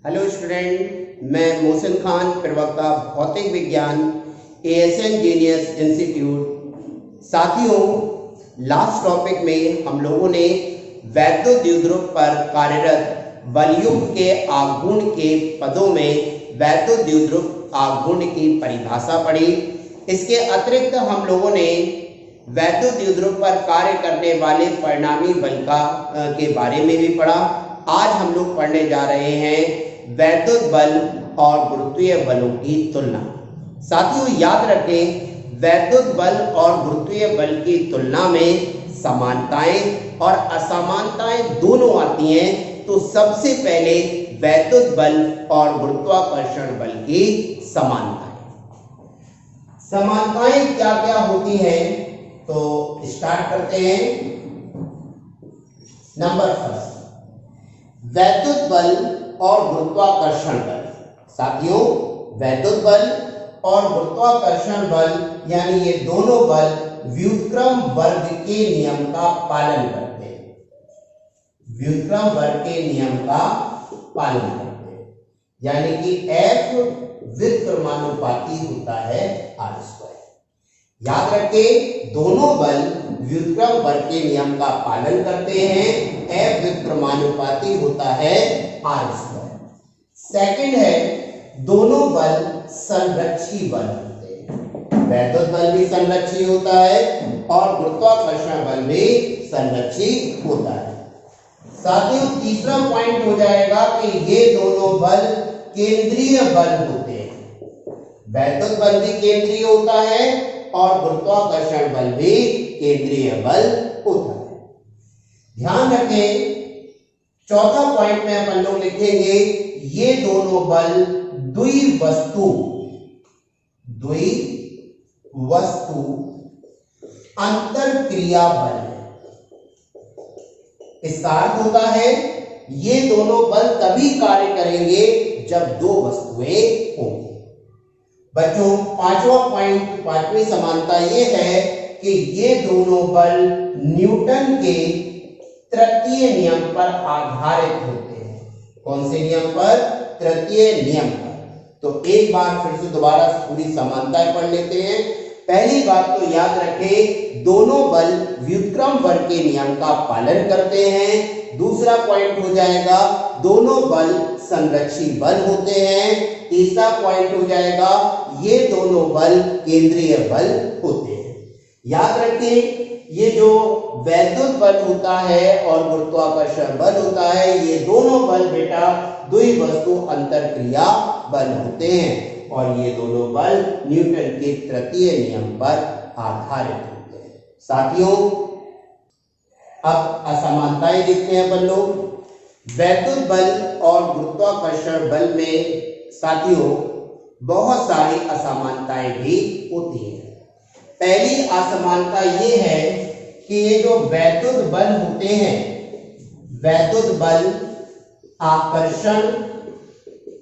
Hello student, मैं मोहसिन खान, प्रवक्ता भौतिक विज्ञान, ASN जीनियस इंस्टीट्यूट। साथियों, लास्ट टॉपिक में हम लोगों ने वैद्युत द्विध्रुव पर कार्यरत बलयुक्त के आघूर्ण के पदों में वैद्युत द्विध्रुव आघूर्ण की परिभाषा पढ़ी। इसके अतिरिक्त हम लोगों ने वैद्युत द्विध्रुव पर कार्य करने वाले परिणामी बल के बारे में भी पढ़ा। आज हम लोग पढ़ने जा रहे हैं वैद्युत बल और गुरुत्वीय बलों की तुलना। साथियों, याद रखें, वैद्युत बल और गुरुत्वीय बल की तुलना में समानताएं और असमानताएं दोनों आती हैं। तो सबसे पहले वैद्युत बल और गुरुत्वाकर्षण बल की समानताएं क्या क्या होती हैं, तो स्टार्ट करते हैं। नंबर फर्स्ट, वैद्युत बल और गुरुत्वाकर्षण बल। साथियों, वैद्युत बल और गुरुत्वाकर्षण बल यानी ये दोनों बल व्युत्क्रम वर्ग के नियम का पालन करते हैं। व्युत्क्रम वर्ग के नियम का पालन करते हैं, यानी कि F व्युत्क्रमानुपाती होता है R²। याद रखें, दोनों बल व्युत्क्रम वर्ग के नियम का पालन करते हैं। F व्युत्क्रमानुपाती होता है R²। सेकंड है, दोनों बल संरक्षी बल होते हैं। वैद्युत बल भी संरक्षी होता है और गुरुत्वाकर्षण बल भी संरक्षी होता है। साथियों, तीसरा पॉइंट हो जाएगा कि ये दोनों बल केंद्रीय बल होते हैं। वैद्युत बल भी केंद्रीय होता है और गुरुत्वाकर्षण बल भी केंद्रीय बल होता है। ध्यान रखें, चौथा पॉइंट में अपन लोग लिखेंगे, ये दोनों बल द्विवस्तु अंतरक्रिया बल है। इसका अर्थ होता है, ये दोनों बल तभी कार्य करेंगे जब दो वस्तुएं होंगी। बच्चों, पांचवा पॉइंट, पांचवी समानता ये है कि ये दोनों बल न्यूटन के तृतीय नियम पर आधारित होते हैं। कौन से नियम पर? तृतीय नियम पर। तो एक बार फिर से दोबारा पूरी समानताएं पढ़ लेते हैं। पहली बात तो याद रखें, दोनों बल व्युत्क्रम वर्ग के नियम का पालन करते हैं। दूसरा पॉइंट हो जाएगा, दोनों बल संरक्षी बल होते हैं। तीसरा पॉइंट हो जाएगा, ये दोनों बल केंद्रीय बल होते हैं। याद रखें, ये जो वैद्युत बल होता है और गुरुत्वाकर्षण बल होता है, ये दोनों बल बेटा द्विवस्तु अंतरक्रिया बल होते हैं और ये दोनों बल न्यूटन के तृतीय नियम पर आधारित होते हैं। साथियों, अब असमानताएं देखते हैं अपन लोग। वैद्युत बल और गुरुत्वाकर्षण बल में साथियों बहुत सारी असमानताएं भी होती हैं। पहली असमानता ये है कि ये जो वैद्युत बल होते हैं, वैद्युत बल आकर्षण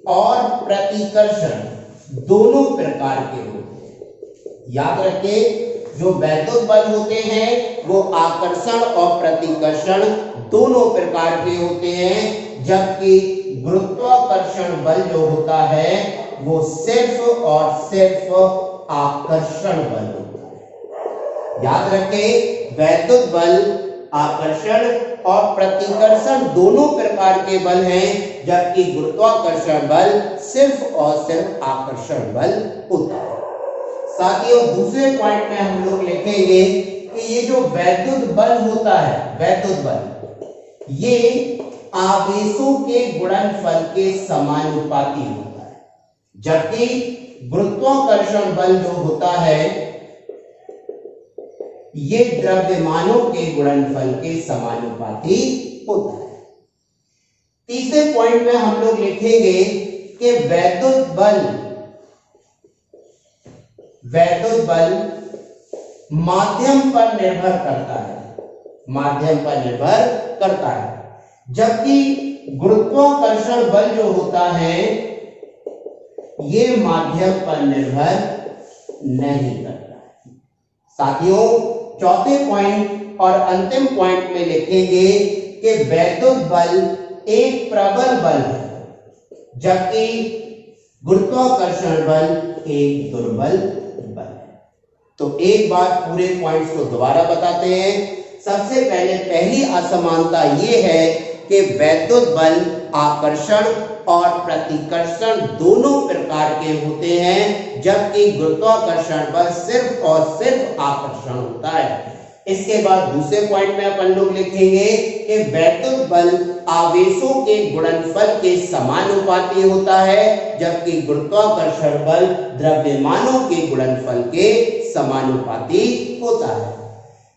और प्रतिकर्षण दोनों प्रकार के होते हैं। याद रखें, जो वैद्युत बल होते हैं वो आकर्षण और प्रतिकर्षण दोनों प्रकार के होते हैं, जबकि गुरुत्वाकर्षण बल जो होता है वो सिर्फ और सिर्फ आकर्षण बल होता है। याद रखें, वैद्युत बल आकर्षण और प्रतिकर्षण दोनों प्रकार के बल हैं, जबकि गुरुत्वाकर्षण बल सिर्फ और सिर्फ आकर्षण बल होता है। साथियों, दूसरे पॉइंट में हम लोग लिखेंगे कि ये जो वैद्युत बल होता है, वैद्युत बल ये आवेशों के गुणनफल के समानुपाती होता है, जबकि गुरुत्वाकर्षण बल जो होता है ये द्रव्यमानों के गुणनफल के समानुपाती होता है। तीसरे पॉइंट में हम लोग लिखेंगे कि वैद्युत बल माध्यम पर निर्भर करता है, माध्यम पर निर्भर करता है, जबकि गुरुत्वाकर्षण बल जो होता है ये माध्यम पर निर्भर नहीं करता है। साथियों, चौथे पॉइंट और अंतिम पॉइंट में लिखेंगे कि वैद्युत बल एक प्रबल बल है, जबकि गुरुत्वाकर्षण बल एक दुर्बल बल है। तो एक बार पूरे पॉइंट्स को दोबारा बताते हैं। सबसे पहले पहली असमानता ये है कि वैद्युत बल आकर्षण और प्रतिकर्षण दोनों प्रकार के होते हैं, जबकि गुरुत्वाकर्षण बल सिर्फ और सिर्फ आकर्षण होता है। इसके बाद दूसरे पॉइंट में अपन लोग लिखेंगे कि वैद्युत बल आवेशों के गुणनफल के समानुपाती होता है, जबकि गुरुत्वाकर्षण बल द्रव्यमानों के गुणनफल के समानुपाती होता है।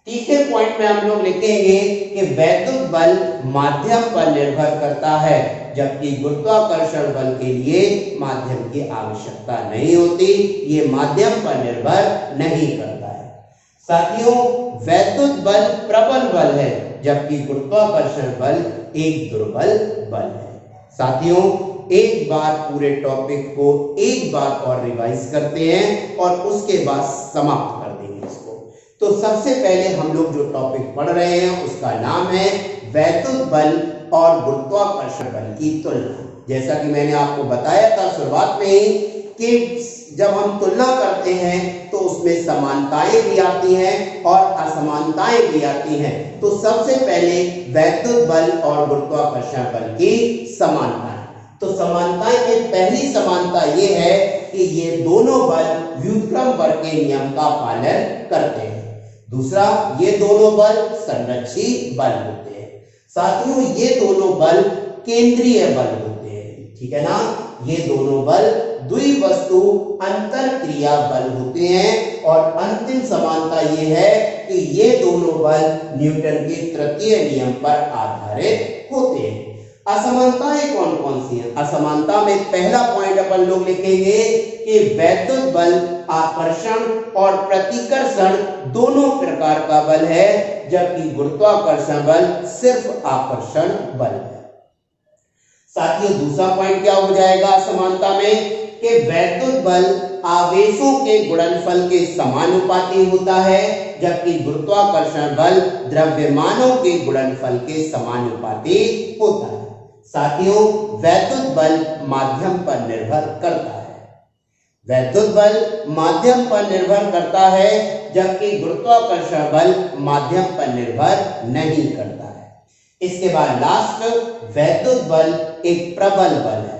तीसरे पॉइंट में हम लोग लिखेंगे कि वैद्युत बल माध्यम पर निर्भर करता है, जबकि गुरुत्वाकर्षण बल के लिए माध्यम की आवश्यकता नहीं होती, ये माध्यम पर निर्भर नहीं करता है। साथियों, वैद्युत बल प्रबल बल है, जबकि गुरुत्वाकर्षण बल एक दुर्बल बल है। साथियों, एक बार पूरे टॉपिक को एक बार और रिवाइज करते हैं और उसके बाद समाप्त कर देंगे इसको। तो सबसे पहले हम लोग जो टॉपिक पढ़ रहे हैं उसका नाम है वैद्युत बल और गुरुत्वाकर्षण बल की तुलना। जैसा कि मैंने आपको बताया था शुरुआत में ही कि जब हम तुलना करते हैं तो उसमें समानताएं भी आती हैं और असमानताएं भी आती हैं। तो सबसे पहले वैद्युत बल और गुरुत्वाकर्षण बल की समानता। तो समानताएं में पहली समानता ये है कि ये दोनों बल व्युत्क्रम बल के नियम का पालन करते हैं। दूसरा, ये दोनों बल संरक्षी बल होते हैं। साथियों, ये दोनों बल केंद्रीय बल होते हैं, ठीक है ना। ये दोनों बल द्विवस्तु अंतरक्रिया बल होते हैं। और अंतिम समानता ये है कि ये दोनों बल न्यूटन के तृतीय नियम पर आधारित होते हैं। असमानताएं कौन कौन सी हैं? असमानता में पहला पॉइंट अपन लोग लिखेंगे कि वैद्युत बल आकर्षण और प्रतिकर्षण दोनों प्रकार का बल है, जबकि गुरुत्वाकर्षण बल सिर्फ आकर्षण बल है। साथियों, दूसरा पॉइंट क्या हो जाएगा असमानता में कि वैद्युत बल आवेशों के गुणनफल के समानुपाती होता है, जबकि गुरुत्वाकर्षण बल द्रव्यमानों के गुणनफल के समानुपाती होता है। साथियों, वैद्युत बल माध्यम पर निर्भर करता है। वैद्युत बल माध्यम पर निर्भर करता है, जबकि गुरुत्वाकर्षण बल माध्यम पर निर्भर नहीं करता है। इसके बाद लास्ट, वैद्युत बल एक प्रबल बल है,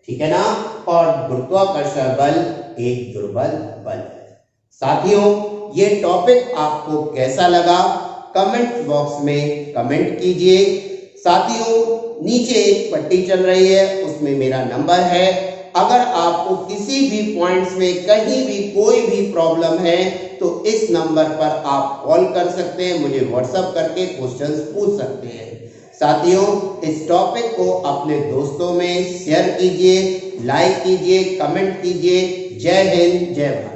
ठीक है ना, और गुरुत्वाकर्षण बल एक दुर्बल बल है। साथियों, ये टॉपिक आपको कैसा लगा कमेंट बॉक्स में कमेंट कीजिए। साथियों, नीचे एक पट्टी चल रही है, उसमें मेरा नंबर है। अगर आपको किसी भी पॉइंट्स में कहीं भी कोई भी प्रॉब्लम है तो इस नंबर पर आप कॉल कर सकते हैं, मुझे व्हाट्सएप करके क्वेश्चंस पूछ सकते हैं। साथियों, इस टॉपिक को अपने दोस्तों में शेयर कीजिए, लाइक कीजिए, कमेंट कीजिए। जय हिंद, जय भारत।